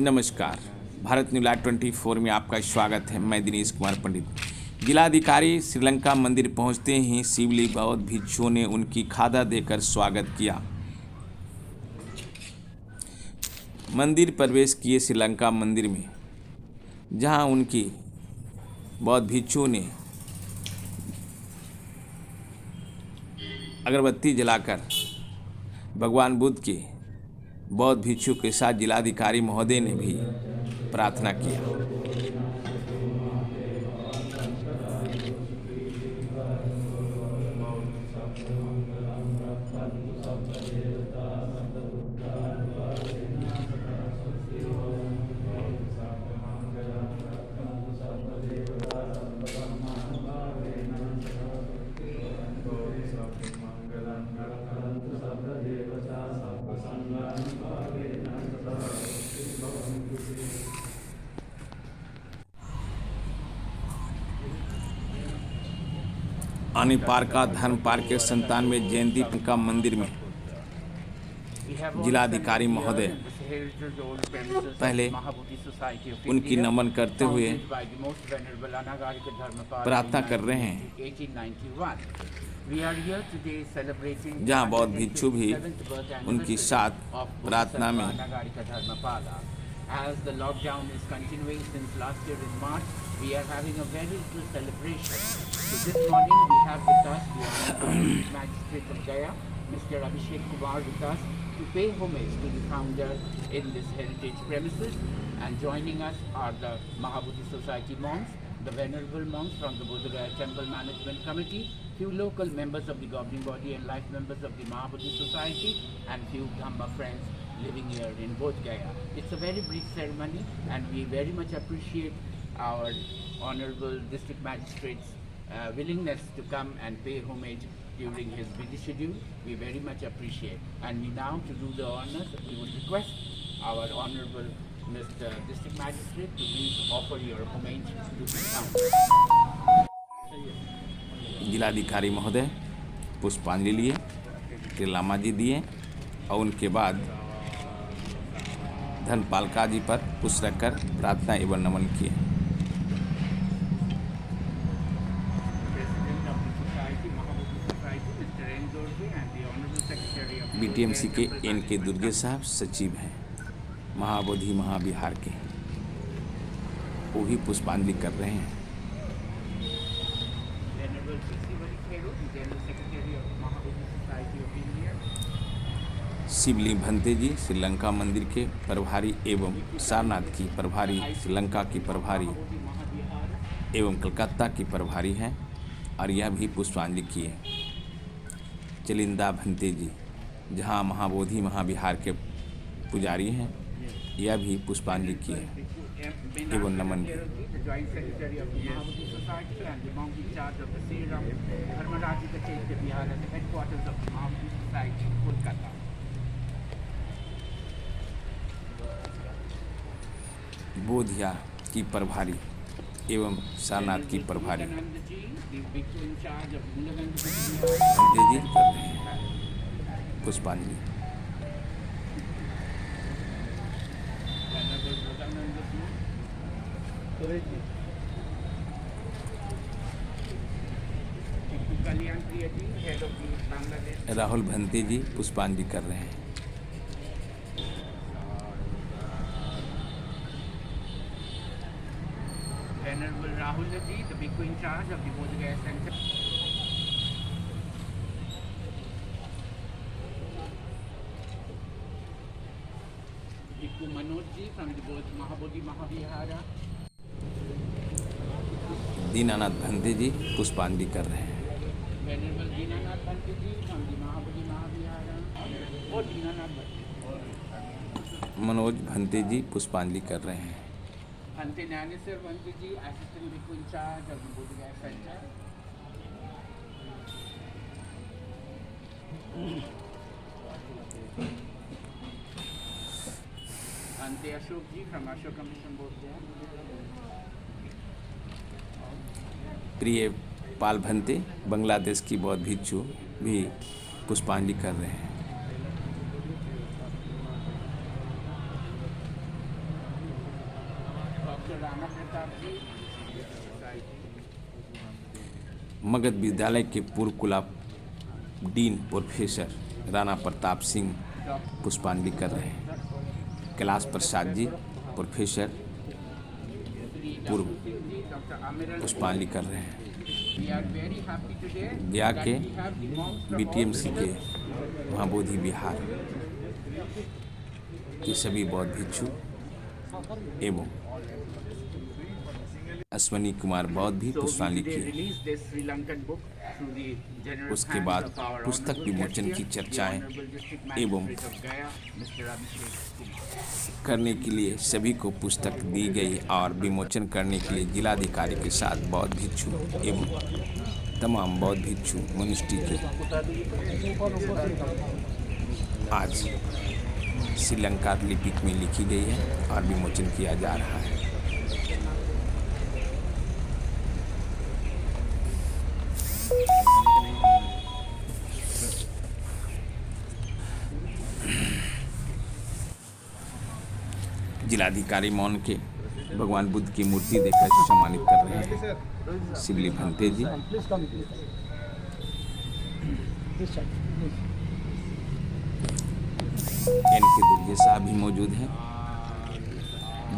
नमस्कार। Bharat news live 24 में आपका स्वागत है। मैं दिनेश कुमार पंडित। जिलाधिकारी श्रीलंका मंदिर पहुंचते ही शिवली बौद्ध भिक्षुओं ने उनकी खादा देकर स्वागत किया। मंदिर प्रवेश किए श्रीलंका मंदिर में, जहां उनकी बौद्ध भिक्षुओं ने अगरबत्ती जलाकर भगवान बुद्ध के बौद्ध भिक्षु के साथ जिलाधिकारी महोदय ने भी प्रार्थना किया। आनी पार्क का धर्म पार्क के 97वें जयंती का मंदिर में जिलाधिकारी महोदय पहले उनकी नमन करते हुए प्रार्थना कर रहे हैं, जहां बौद्ध भिक्षु भी उनकी साथ प्रार्थना में। As the lockdown is continuing since last year in March, we are having a very good celebration. So this morning we have with us the Honorable Magistrate of Gaya, Mr. Abhishek Kumar, with us to pay homage to the founder in this heritage premises. And joining us are the Mahabodhi Society monks, the venerable monks from the Bodh Gaya Temple Management Committee, few local members of the governing body and life members of the Mahabodhi Society, and few Dhamma friends living here in Bodh Gaya. It's a very brief ceremony and we very much appreciate our Honorable District Magistrate's willingness to come and pay homage during his busy schedule. We very much appreciate. And we now, to do the honors, we would request our Honorable Mr. District Magistrate to please offer your homage to the founder. जिलाधिकारी महोदय पुष्पांजलि लिए, तिलामा जी दिए और उनके बाद धनपालका जी पर पुष्प रखकर प्रार्थना एवं नमन किए। बीटीएमसी के एन.के. दुर्गे साहब सचिव हैं महाबोधि महाविहार के, वो भी पुष्पांजलि कर रहे हैं। शिवलिंग भंते जी श्रीलंका मंदिर के प्रभारी एवं सारनाथ की प्रभारी, श्रीलंका की प्रभारी एवं कलकत्ता की प्रभारी हैं और यह भी पुष्पांजलि किए। चलिंदा भंते जी जहां महाबोधि महाविहार के पुजारी हैं, यह भी पुष्पांजलि किए एवं नमन किए। बोधिया की प्रभारी एवं सारनाथ की प्रभारी जी कर रहे हैं पुष्पांजलि। राहुल भंते जी पुष्पांजलि कर रहे हैं। Venerable Rahul Ji, the bhikkhu in charge of the Bodh Gaya Center. Bhikkhu Manoj Ji from the Mahabodhi Mahavihara. Dinanath Bhante जी पुष्पांजलि कर रहे हैं। Venerable Deenanath Bhante Ji from the Mahabodhi Mahavihara. और दीनानाथ भंते। मनोज भंते जी पुष्पांजलि कर रहे हैं। Bhante Nyaneswar Bhante Ji, Assistant Bhikkhu in charge of the Bodh Gaya Center. Bhante Ashok Ji from Ashok Commission Bodh Gaya. प्रिय पाल भंते बांग्लादेश की बौद्ध भिक्षु भी पुष्पांजलि कर रहे हैं। Mr. Rana Pratap ji. Magadh विद्यालय के पूर्व डीन प्रोफेसर राणा प्रताप सिंह पुष्पांजलि कर रहे हैं। कैलाश प्रसाद जी प्रोफेसर पूर्व पुष्पांजलि कर रहे हैं। We are very happy today गया that के we have the monks from BTMC all के महाबोधि विहार के सभी बौद्ध भिक्षु एवं अश्वनी कुमार बौद्ध भी पुष्पांजलि किए। उसके बाद पुस्तक विमोचन की चर्चाएं एवं करने के लिए सभी को पुस्तक दी गई और विमोचन करने के लिए जिलाधिकारी के साथ बौद्ध भिक्षु एवं तमाम बौद्ध भिक्षु मनुष्य के आज श्रीलंका लिपिक में लिखी गई है और विमोचन किया जा रहा है। जिलाधिकारी मौन के भगवान बुद्ध की मूर्ति देकर सम्मानित कर रहे हैं। शिवली भंते जी एन.के. दुर्गे साहब भी मौजूद हैं,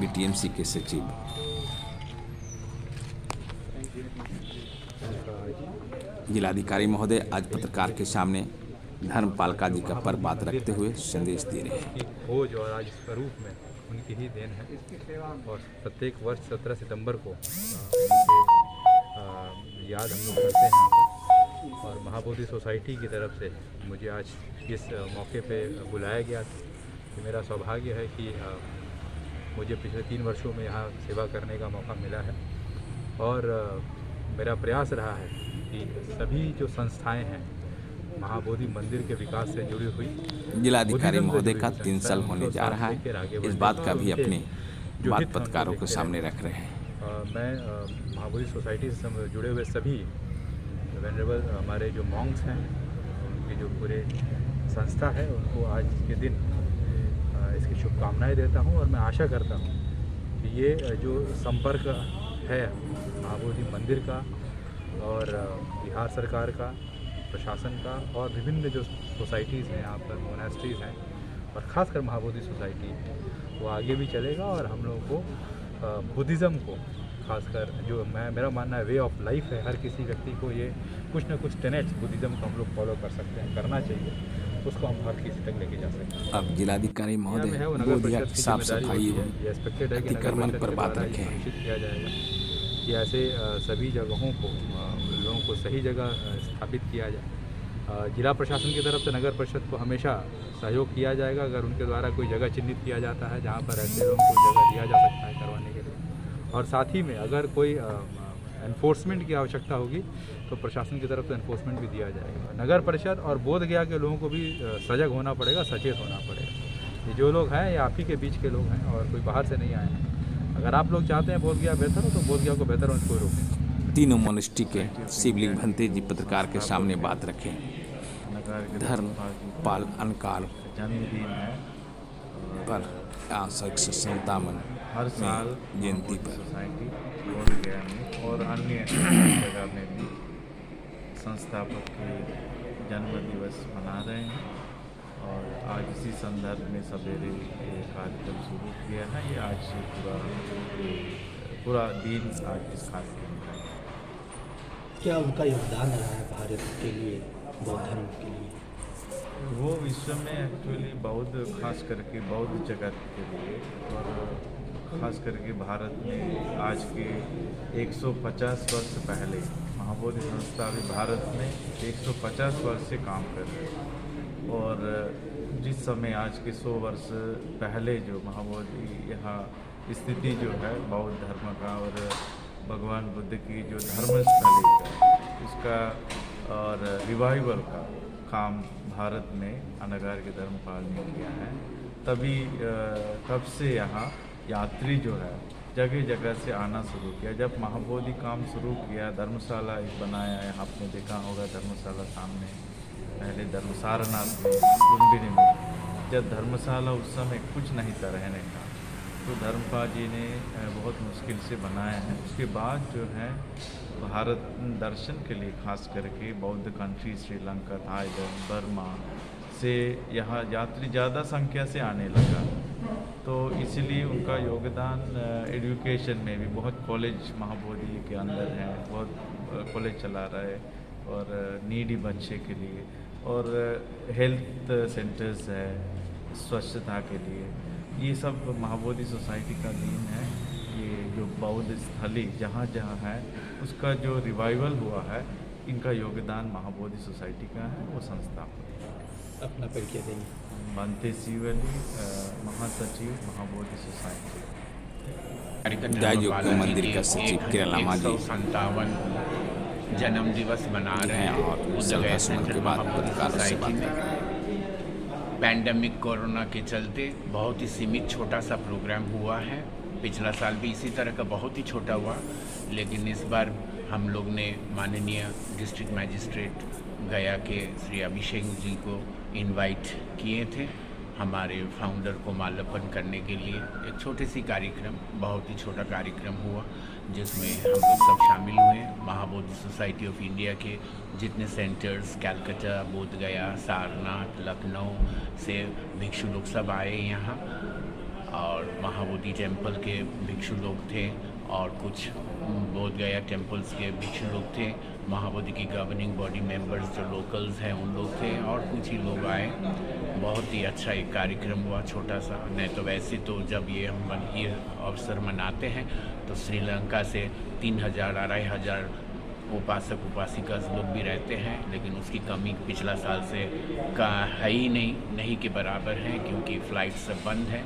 बीटीएमसी के सचिव। जिलाधिकारी महोदय आज पत्रकार के सामने धर्मपालका जी का पर बात रखते हुए संदेश दे रहे हैं। खोज और आज स्वरूप में उनकी ही देन है और प्रत्येक वर्ष 17 सितंबर को उनके याद हम लोग करते हैं यहाँ पर। और महाबोधि सोसाइटी की तरफ से मुझे आज इस मौके पे बुलाया गया कि मेरा सौभाग्य है कि मुझे पिछले 3 वर्षों में यहाँ सेवा करने का मौका मिला है और मेरा प्रयास रहा है कि सभी जो संस्थाएं हैं महाबोधि मंदिर के विकास से जुड़ी हुई। जिलाधिकारी महोदय का 3 साल होने जा रहा है, इस बात का भी अपने बात पत्रकारों के सामने रख रहे हैं। मैं महाबोधि सोसाइटी से जुड़े हुए सभी वेनरेबल हमारे जो मॉन्क्स हैं उनकी जो पूरे संस्था है उनको आज के दिन इसकी शुभकामनाएं देता हूं और मैं आशा करता हूं कि ये जो संपर्क है महाबोधि मंदिर का और बिहार सरकार का, प्रशासन का और विभिन्न जो सोसाइटीज़ हैं यहाँ पर, मोनेस्ट्रीज़ हैं और ख़ासकर महाबोधि सोसाइटी, वो आगे भी चलेगा और हम लोगों को बुद्धिज़्म को खासकर जो मेरा मानना है वे ऑफ लाइफ है, हर किसी व्यक्ति को ये कुछ ना कुछ टेनेट्स बुद्धिज़्म को हम लोग फॉलो कर सकते हैं, करना चाहिए, उसको हम हर किसी तक लेके जा सकते हैं। अब जिलाधिकारी महोदय बोधिया साफ सफाई अतिक्रमण पर बात रखें। सुनिश्चित किया जाएगा कि ऐसे सभी जगहों को लोगों को सही जगह स्थापित किया जाए। जिला प्रशासन की तरफ से नगर परिषद को हमेशा सहयोग किया जाएगा अगर उनके द्वारा कोई जगह चिन्हित किया जाता है जहाँ पर ऐसे लोगों को जगह दिया जा सकता है करवाने के लिए। और साथ ही में अगर कोई एनफोर्समेंट की आवश्यकता होगी तो प्रशासन की तरफ से एनफोर्समेंट भी दिया जाएगा। नगर परिषद और बोध गया के लोगों को भी सजग होना पड़ेगा, सचेत होना पड़ेगा। ये जो लोग हैं ये आप ही के बीच के लोग हैं और कोई बाहर से नहीं आए हैं। अगर आप लोग चाहते हैं बोध गया बेहतर हो तो बोध गया को बेहतर होने को रोकें। तीनों मोनेस्ट्री के शिवलिंग भंते जी पत्रकार के सामने बात रखें। धर्मपाल अनकाल जन्मदिन है पर 57 हर साल जयंती पर सोसाइटी बोध गया में और अन्य जगह में भी संस्थापक के जन्म दिवस मना रहे हैं और आज इसी संदर्भ में सवेरे ये कार्यक्रम शुरू किया है। ये आज से पूरा दिन आज इस कार्यक्रम का है। क्या उनका योगदान रहा है भारत के लिए, बौद्ध धर्म के लिए? वो विश्व में एक्चुअली बौद्ध खास करके बौद्ध जगत के लिए और खास करके भारत में आज के 150 वर्ष पहले महाबोधि संस्था भी भारत में 150 वर्ष से काम कर रही है और जिस समय आज के 100 वर्ष पहले जो महाबोधि यहाँ स्थिति जो है बौद्ध धर्म का और भगवान बुद्ध की जो धर्मस्थली है उसका और रिवाइवल का काम भारत में अनगार के धर्मपाल ने किया है। तब से यहाँ यात्री जो है जगह जगह से आना शुरू किया। जब महाबोधि काम शुरू किया, धर्मशाला एक बनाया, यहाँ आपने देखा होगा धर्मशाला सामने, पहले धर्मसारनाथ में, लुम्बिनी में। जब धर्मशाला उस समय कुछ नहीं था रहने का, तो धर्मपाल जी ने बहुत मुश्किल से बनाया है। उसके बाद जो है भारत दर्शन के लिए खास करके बौद्ध कंट्री श्रीलंका, थाईलैंड, बर्मा से यहाँ यात्री ज़्यादा संख्या से आने लगा। तो इसलिए उनका योगदान एजुकेशन में भी बहुत कॉलेज महाबोधि के अंदर है, बहुत कॉलेज चला रहा है और नीडी बच्चे के लिए, और हेल्थ सेंटर्स है स्वच्छता के लिए। ये सब महाबोधि सोसाइटी का देन है। ये जो बौद्ध स्थली जहाँ जहाँ है उसका जो रिवाइवल हुआ है, इनका योगदान महाबोधि सोसाइटी का है, वो संस्था। अपना परिचय देंगे। बनते शिवली, महासचिव महाबोधि सोसाइटी। गाययोग मंदिर का सचिव किरण लामा जी 157 जन्म दिवस मना रहे हैं और बुद्धगया श्रद्धा सुमन के बाद पत्रकारों से बातें कर रहे हैं। पैंडेमिक कोरोना के चलते बहुत ही सीमित छोटा सा प्रोग्राम हुआ है। पिछला साल भी इसी तरह का बहुत ही छोटा हुआ, लेकिन इस बार हम लोग ने माननीय डिस्ट्रिक्ट मैजिस्ट्रेट गया के श्री अभिषेक जी को इनवाइट किए थे हमारे फाउंडर को माल्यार्पण करने के लिए। एक छोटी सी कार्यक्रम, बहुत ही छोटा कार्यक्रम हुआ जिसमें हम लोग सब शामिल हुए। महाबोधि सोसाइटी ऑफ इंडिया के जितने सेंटर्स कलकत्ता, बोधगया, सारनाथ, लखनऊ से भिक्षु लोग सब आए यहाँ, और महाबोधि टेम्पल के भिक्षु लोग थे और कुछ बोधगया टेम्पल्स के भिक्षु लोग थे। महाबोधि की गवर्निंग बॉडी मेंबर्स जो लोकल्स हैं उन लोग थे और कुछ ही लोग आए। बहुत ही अच्छा एक कार्यक्रम हुआ छोटा सा। नहीं तो वैसे तो जब ये हम ये अवसर मनाते हैं तो श्रीलंका से 3000 2500 उपासक उपासिका लोग भी रहते हैं, लेकिन उसकी कमी पिछला साल से का है ही नहीं के बराबर है, क्योंकि फ़्लाइट सब बंद है।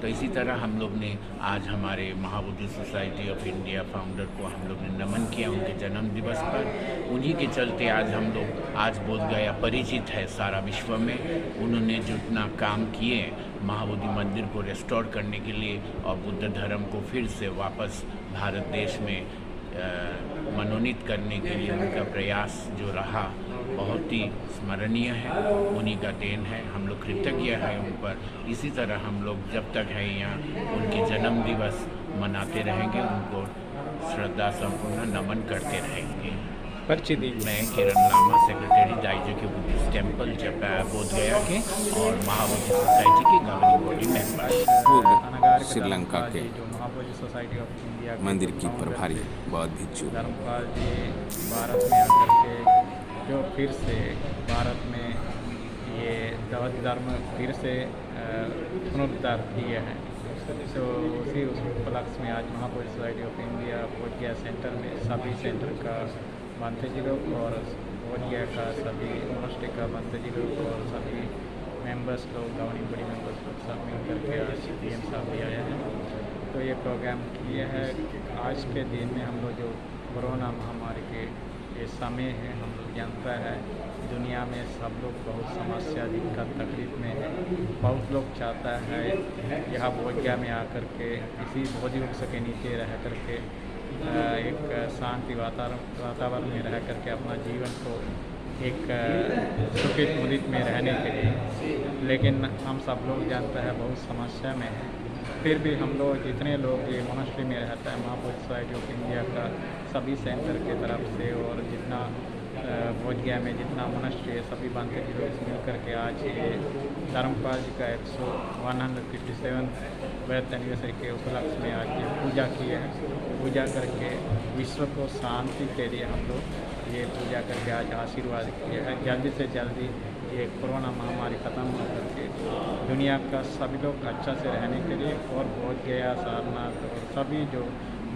तो इसी तरह हम लोग ने आज हमारे Mahabodhi society of India founder को हम लोग ने नमन किया उनके जन्म दिवस पर। उन्हीं के चलते आज हम लोग आज बोधगया परिचित है सारा विश्व में। उन्होंने जितना काम किए महाबोधि मंदिर को रेस्टोर करने के लिए और बुद्ध धर्म को फिर से वापस भारत देश में मनोनीत करने के लिए उनका प्रयास जो रहा बहुत ही स्मरणीय है। उन्हीं का देन है, हम लोग कृतज्ञ हैं उन पर। इसी तरह हम लोग जब तक हैं यहाँ उनके जन्म दिवस मनाते रहेंगे, उनको श्रद्धा संपूर्ण नमन करते रहेंगे। मैं किरण लामा, सेक्रेटरी दाइजो के बुद्धिस्ट टेम्पल बोधगया के और महाबोधि सोसाइटी के गवर्निंग बॉडी मेंबर। पूर्व श्रीलंका के जो महाबोधि सोसाइटी ऑफ इंडिया मंदिर की प्रभारी बौद्ध भिक्षु धर्मपाल जी भारत में आकर के जो फिर से भारत में ये बौद्ध धर्म फिर से पुनरुद्धार किए हैं। तो उसी उस उपलक्ष्य में आज Mahabodhi society of India Bodhgaya centre में सभी सेंटर का बनते जी लोग और बोधगया का सभी मोनास्ट्री का बनते जी लोग और सभी मेंबर्स लोग, गवर्निंग बॉडी मेंबर्स लोग सब मिल करके आज PM साहब भी आए हैं। तो ये प्रोग्राम किए हैं आज के दिन में। हम लोग जो कोरोना महामारी के ये समय है, हम लोग जानता है दुनिया में सब लोग बहुत समस्या दिक्कत तकलीफ में है। बहुत लोग चाहता है यहाँ बोधगया में आकर के इसी बोधि वृक्ष के नीचे रह करके एक शांति वातावरण में रह करके अपना जीवन को एक सुखित मुदित में रहने के लिए। लेकिन हम सब लोग जानते हैं बहुत समस्या में है। फिर भी हम लोग जितने लोग ये मोनास्ट्री में रहता है महाबोधि सोसाइटी ऑफ इंडिया का सभी सेंटर के तरफ से और जितना बोधगया में जितना मोनास्ट्री है सभी बांधे लोग मिल करके आज ये धर्मपाल जी का 157 बर्थ एनिवर्सरी के उपलक्ष्य में आज ये पूजा किए हैं। पूजा करके विश्व को शांति के लिए हम लोग ये पूजा करके आज आशीर्वाद किए हैं। जल्दी से जल्दी ये कोरोना महामारी ख़त्म हो करके दुनिया का सभी लोग अच्छा से रहने के लिए और बोधगया, सारनाथ और सभी जो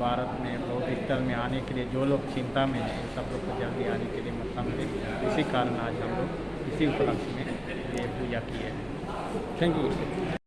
भारत में बौद्ध स्थल में आने के लिए जो लोग चिंता में हैं सब लोग को जल्दी आने के लिए मौका मिले। इसी कारण आज हम लोग इसी उपलक्ष्य में ये पूजा किए हैं। Thank you.